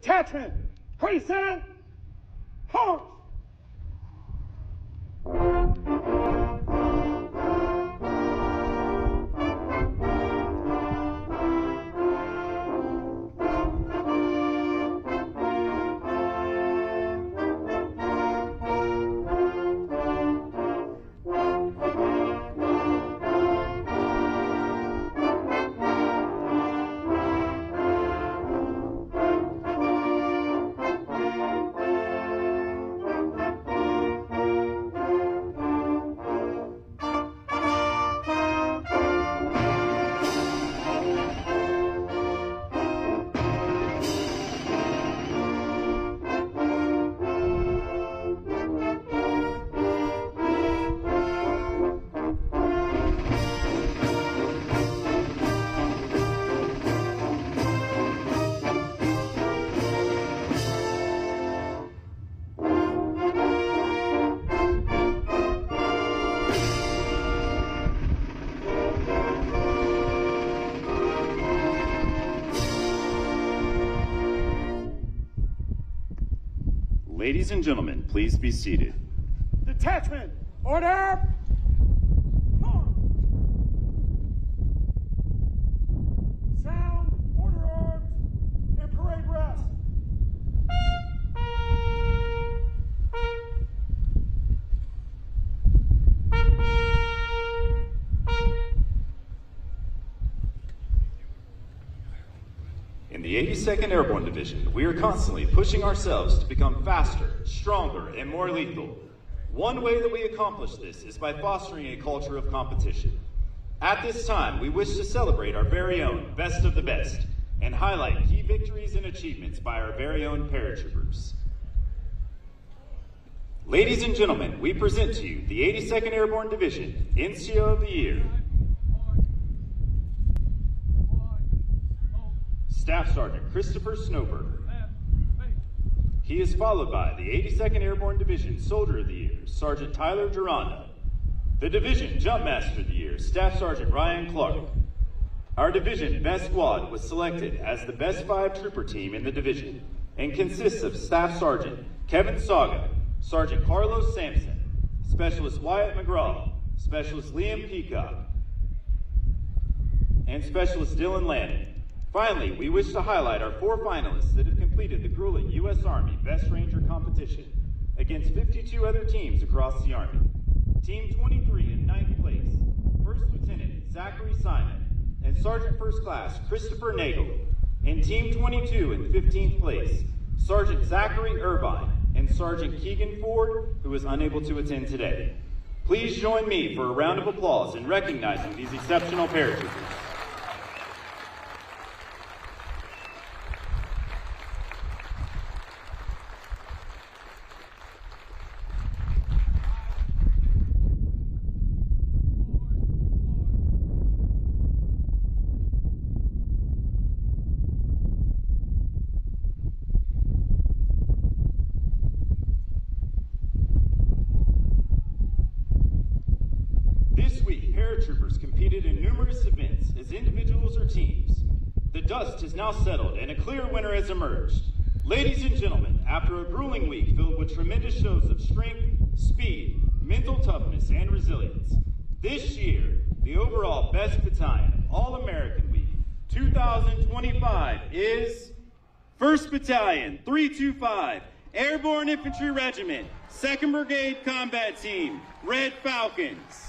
Detachment, present, halt! Ladies and gentlemen, please be seated. Detachment, order! Sound, order arms, and parade rest. In the 82nd Airborne Division, we are constantly pushing ourselves to become faster, stronger, and more lethal. One way that we accomplish this is by fostering a culture of competition. At this time, we wish to celebrate our very own best of the best and highlight key victories and achievements by our very own paratroopers. Ladies and gentlemen, we present to you the 82nd Airborne Division NCO of the Year. Staff Sergeant Christopher Snowber. He is followed by the 82nd Airborne Division Soldier of the Year, Sergeant Tyler Duranda. The Division Jumpmaster of the Year, Staff Sergeant Ryan Clark. Our Division Best Squad was selected as the Best 5 Trooper Team in the Division and consists of Staff Sergeant Kevin Saga, Sergeant Carlos Sampson, Specialist Wyatt McGraw, Specialist Liam Peacock, and Specialist Dylan Lannon. Finally, we wish to highlight our 4 finalists that have completed the grueling U.S. Army Best Ranger competition against 52 other teams across the Army. Team 23 in 9th place, First Lieutenant Zachary Simon and Sergeant First Class Christopher Nagel. And Team 22 in 15th place, Sergeant Zachary Irvine and Sergeant Keegan Ford, who is unable to attend today. Please join me for a round of applause in recognizing these exceptional paratroopers. Paratroopers competed in numerous events as individuals or teams. The dust has now settled and a clear winner has emerged. Ladies and gentlemen, after a grueling week filled with tremendous shows of strength, speed, mental toughness, and resilience, this year, the overall Best Battalion of All-American Week 2025 is 1st Battalion 325 Airborne Infantry Regiment, 2nd Brigade Combat Team, Red Falcons.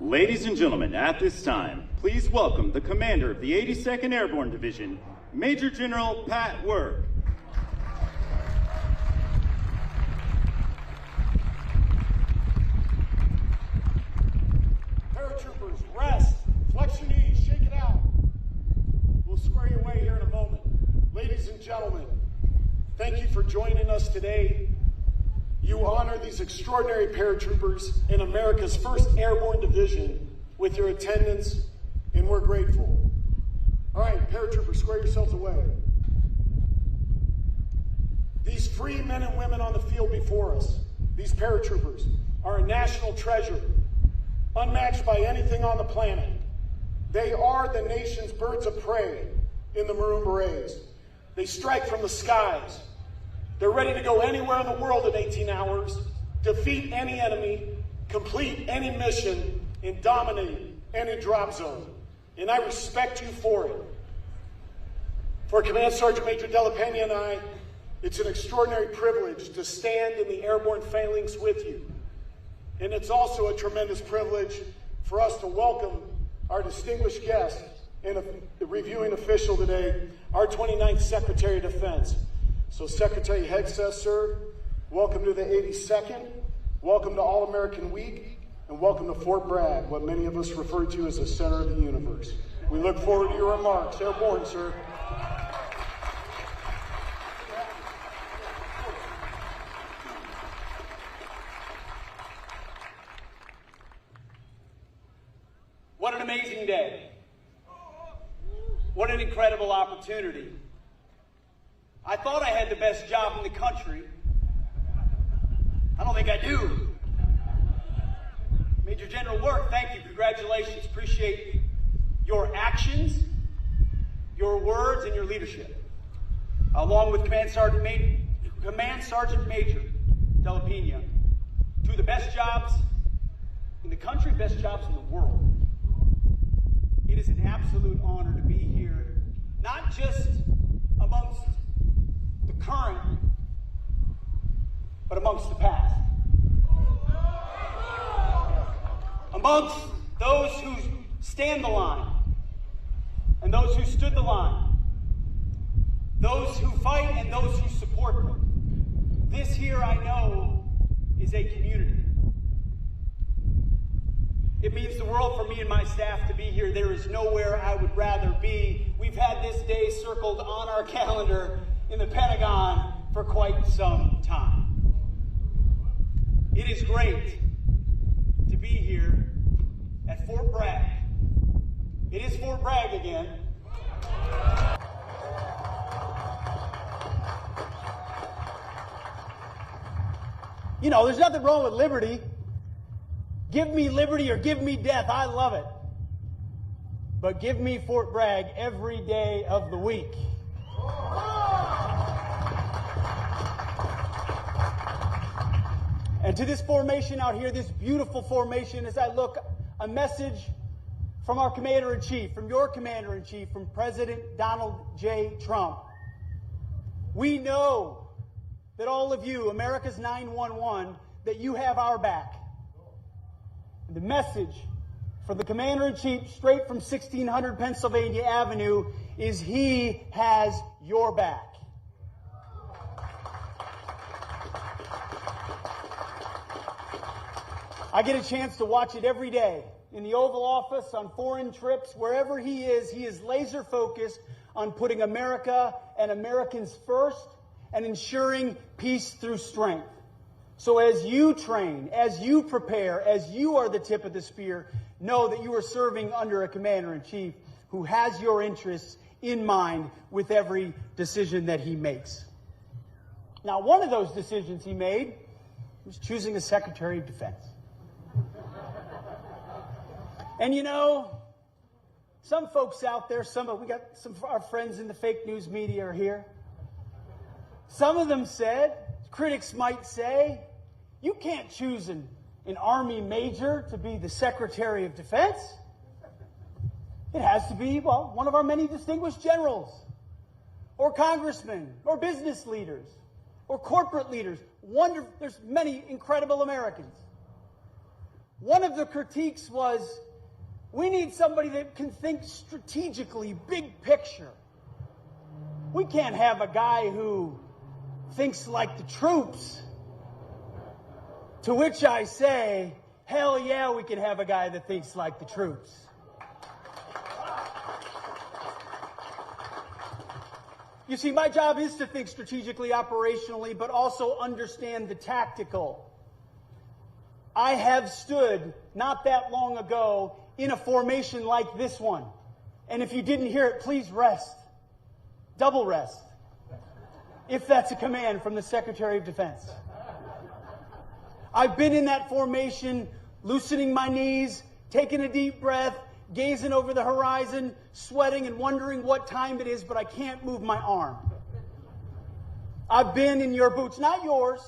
Ladies and gentlemen, at this time, please welcome the commander of the 82nd Airborne Division, Major General Pat Work. rest, flex your knees, shake it out. We'll square you away here in a moment. Ladies and gentlemen, thank you for joining us today. You honor these extraordinary paratroopers in America's 1st Airborne Division with your attendance, and we're grateful. All right, paratroopers, square yourselves away. These free men and women on the field before us, these paratroopers, are a national treasure, unmatched by anything on the planet. They are the nation's birds of prey in the Maroon Berets. They strike from the skies. They're ready to go anywhere in the world in 18 hours, defeat any enemy, complete any mission, and dominate any drop zone. And I respect you for it. For Command Sergeant Major Della Pena and I, it's an extraordinary privilege to stand in the airborne phalanx with you. And it's also a tremendous privilege for us to welcome our distinguished guest and a reviewing official today, our 29th Secretary of Defense. So Secretary Hegseth, sir, welcome to the 82nd, welcome to All-American Week, and welcome to Fort Bragg, what many of us refer to as the center of the universe. We look forward to your remarks. Airborne, sir. What an amazing day. What an incredible opportunity. I thought I had the best job in the country. I don't think I do. Major General Work, thank you, congratulations. Appreciate your actions, your words, and your leadership. Along with Command Sergeant Major Della Pena, 2 of the best jobs in the country, best jobs in the world. It is an absolute honor to be here, not just amongst the current, but amongst the past. Amongst those who stand the line, and those who stood the line, those who fight and those who support them. This here, I know, is a community. It means the world for me and my staff to be here. There is nowhere I would rather be. We've had this day circled on our calendar in the Pentagon for quite some time. It is great to be here at Fort Bragg. It is Fort Bragg again. You know, there's nothing wrong with liberty. Give me liberty or give me death. I love it. But give me Fort Bragg every day of the week. And to this formation out here, this beautiful formation, as I look, a message from our Commander-in-Chief, from your Commander-in-Chief, from President Donald J. Trump. We know that all of you, America's 911, that you have our back. The message from the Commander-in-Chief straight from 1600 Pennsylvania Avenue is he has your back. I get a chance to watch it every day in the Oval Office, on foreign trips, wherever he is laser focused on putting America and Americans first and ensuring peace through strength. So as you train, as you prepare, as you are the tip of the spear, know that you are serving under a Commander-in-Chief who has your interests in mind with every decision that he makes. Now, one of those decisions he made was choosing a Secretary of Defense. And you know, some folks out there, we got some of our friends in the fake news media are here. Some of them said, critics might say, you can't choose an Army major to be the Secretary of Defense. It has to be, well, one of our many distinguished generals, or congressmen, or business leaders, or corporate leaders. There's many incredible Americans. One of the critiques was, we need somebody that can think strategically, big picture. We can't have a guy who thinks like the troops. To which I say, hell yeah, we can have a guy that thinks like the troops. You see, my job is to think strategically, operationally, but also understand the tactical. I have stood not that long ago in a formation like this one. And if you didn't hear it, please rest. Double rest. If that's a command from the Secretary of Defense. I've been in that formation, loosening my knees, taking a deep breath, gazing over the horizon, sweating and wondering what time it is, but I can't move my arm. I've been in your boots, not yours.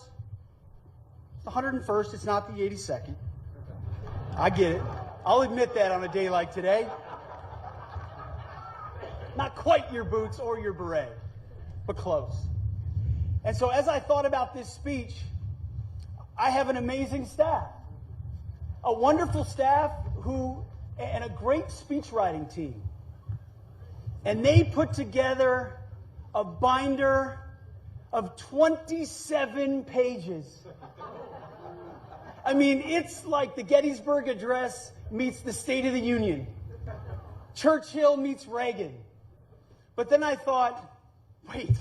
It's the 101st, it's not the 82nd. I get it. I'll admit that on a day like today. Not quite your boots or your beret, but close. And so as I thought about this speech, I have an amazing staff. A wonderful staff and a great speech writing team. And they put together a binder of 27 pages. I mean, it's like the Gettysburg Address meets the State of the Union. Churchill meets Reagan. But then I thought, wait,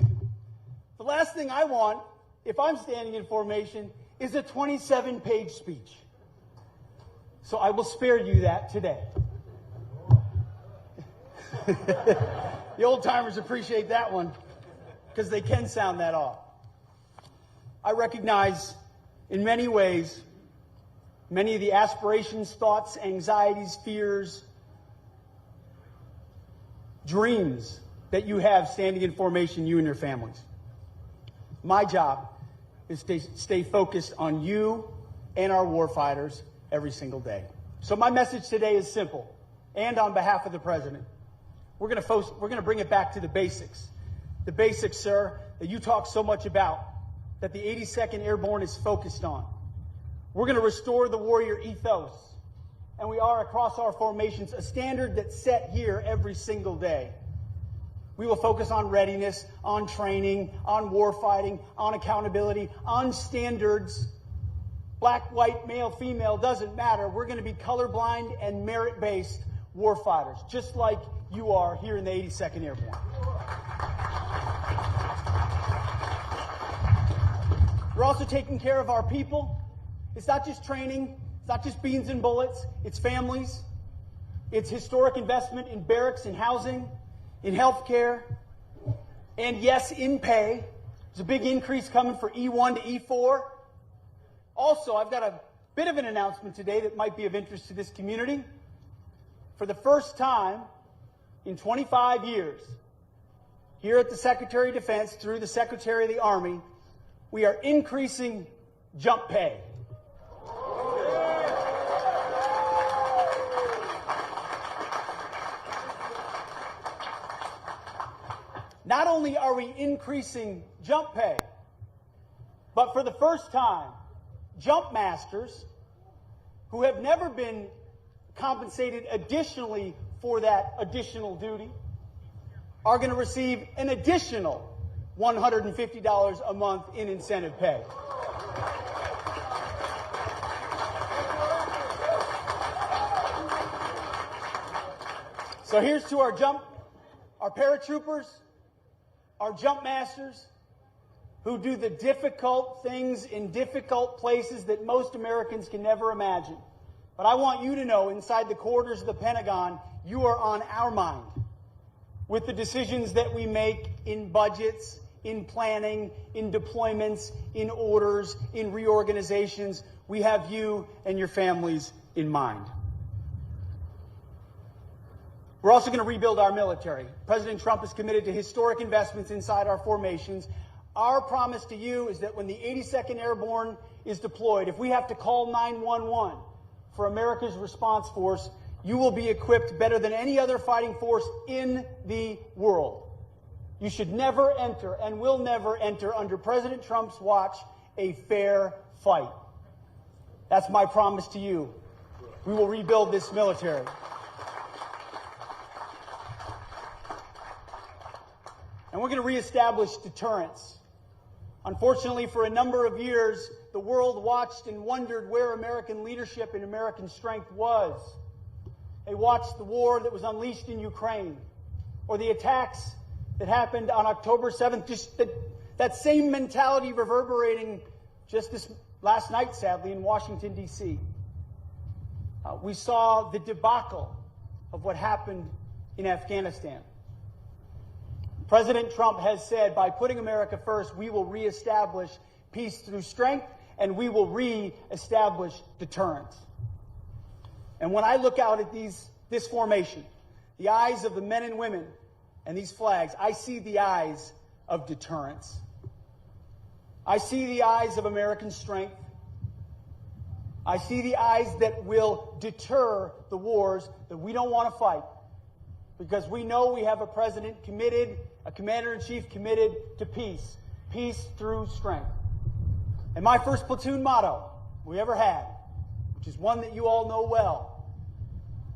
the last thing I want, if I'm standing in formation, is a 27-page speech. So I will spare you that today. The old-timers appreciate that one because they can sound that off. I recognize in many ways many of the aspirations, thoughts, anxieties, fears, dreams that you have standing in formation, you and your families. My job is to stay focused on you and our warfighters every single day. So my message today is simple, and on behalf of the President, we're going to bring it back to the basics. The basics, sir, that you talk so much about, that the 82nd Airborne is focused on. We're going to restore the warrior ethos, and we are across our formations, a standard that's set here every single day. We will focus on readiness, on training, on warfighting, on accountability, on standards. Black, white, male, female, doesn't matter. We're going to be colorblind and merit-based warfighters, just like you are here in the 82nd Airborne. We're also taking care of our people. It's not just training. It's not just beans and bullets. It's families. It's historic investment in barracks and housing, in health care, and yes, in pay. There's a big increase coming for E1 to E4. Also, I've got a bit of an announcement today that might be of interest to this community. For the first time in 25 years, here at the Secretary of Defense, through the Secretary of the Army, we are increasing jump pay. Not only are we increasing jump pay, but for the first time, jump masters who have never been compensated additionally for that additional duty are going to receive an additional $150 a month in incentive pay. So here's to our paratroopers, our jump masters, who do the difficult things in difficult places that most Americans can never imagine. But I want you to know, inside the corridors of the Pentagon, you are on our mind with the decisions that we make in budgets, in planning, in deployments, in orders, in reorganizations. We have you and your families in mind. We're also going to rebuild our military. President Trump is committed to historic investments inside our formations. Our promise to you is that when the 82nd Airborne is deployed, if we have to call 911 for America's response force, you will be equipped better than any other fighting force in the world. You should never enter and will never enter under President Trump's watch a fair fight. That's my promise to you. We will rebuild this military. And we're going to reestablish deterrence. Unfortunately, for a number of years, the world watched and wondered where American leadership and American strength was. They watched the war that was unleashed in Ukraine, or the attacks that happened on October 7th, just that same mentality reverberating just this last night, sadly, in Washington, D.C. We saw the debacle of what happened in Afghanistan. President Trump has said, by putting America first, we will reestablish peace through strength, and we will reestablish deterrence. And when I look out at this formation, the eyes of the men and women and these flags, I see the eyes of deterrence. I see the eyes of American strength. I see the eyes that will deter the wars that we don't want to fight, because we know we have a president committed, a commander-in-chief committed to peace, peace through strength. And my first platoon motto we ever had, which is one that you all know well,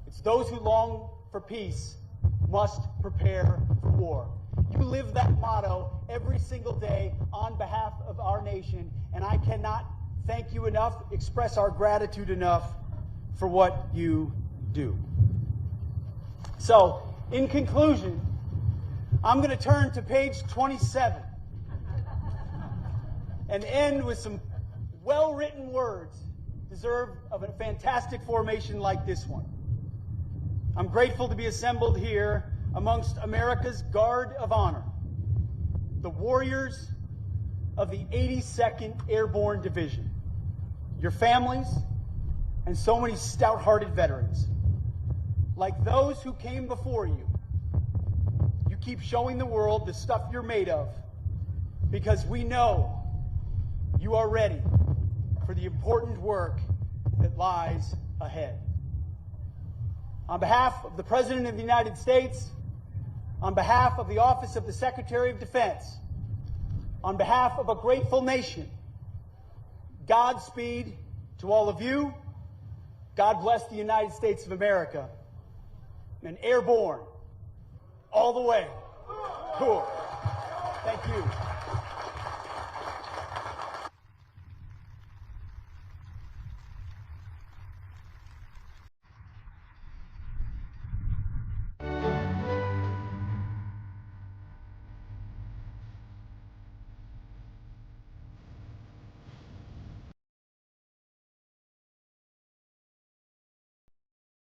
it's those who long for peace must prepare for war. You live that motto every single day on behalf of our nation, and I cannot thank you enough, express our gratitude enough for what you do. So, in conclusion, I'm going to turn to page 27 and end with some well-written words deserved of a fantastic formation like this one. I'm grateful to be assembled here amongst America's Guard of Honor, the warriors of the 82nd Airborne Division, your families, and so many stout-hearted veterans. Like those who came before you, you keep showing the world the stuff you're made of, because we know you are ready for the important work that lies ahead. On behalf of the President of the United States, on behalf of the Office of the Secretary of Defense, on behalf of a grateful nation, Godspeed to all of you. God bless the United States of America. And airborne, all the way. Cool. Thank you.